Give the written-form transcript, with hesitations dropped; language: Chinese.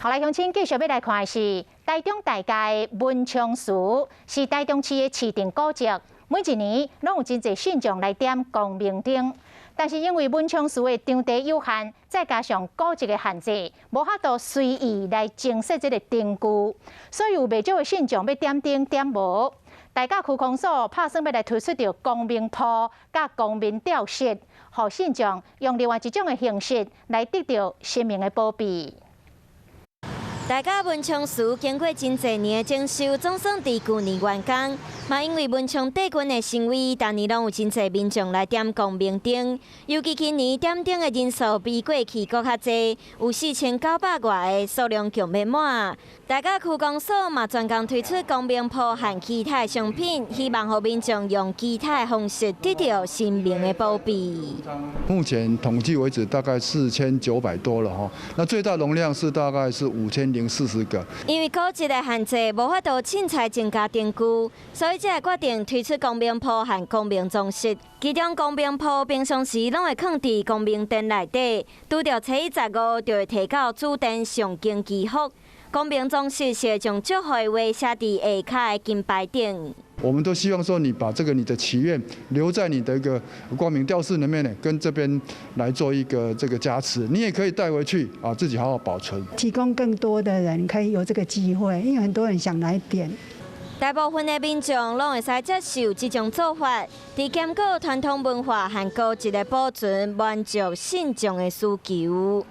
后来乡亲继续要来看的是台中大街文昌祠，是台中市的市定古迹，每一年拢有真侪信众来点光明灯。但是因为文昌祠的场地有限，再加上古迹的限制，无法度随意来增设这个灯具，所以有袂少的信众要点灯点无。大甲区公所打算要来推出着光明铺甲光明吊饰，互信众用另外一种的形式来得到神明的保庇。大甲文昌祠经过真侪年的整修，总算伫去年完工。嘛，因为文昌帝君的神威，逐年拢有真侪民众来点光明灯。尤其今年点灯的人数比过去搁较侪，有4900外的数量强要满。大甲区公所嘛专工推出光明铺和其他的商品，希望互民众用其他的方式得到神明的保庇。目前统计为止，大概4900多了哈。那最大容量是大概是5040个。因为古迹的限制，无法度凊彩增加灯具，所以才决定推出光明铺和光明装饰。其中光明铺平常时拢会放伫光明灯内底，拄到初一15就会提到主灯上经祈福。光明装饰是会将祝福的话写伫下骹的金牌顶。我们都希望说，你把你的祈愿留在你的一个光明吊饰里面呢，跟这边来做一个这个加持。你也可以带回去啊，自己好好保存，提供更多的人可以有这个机会，因为很多人想来点。大部分的民众拢会使接受这种做法，伫兼顾传统文化和古迹的保存，满足信众的需求。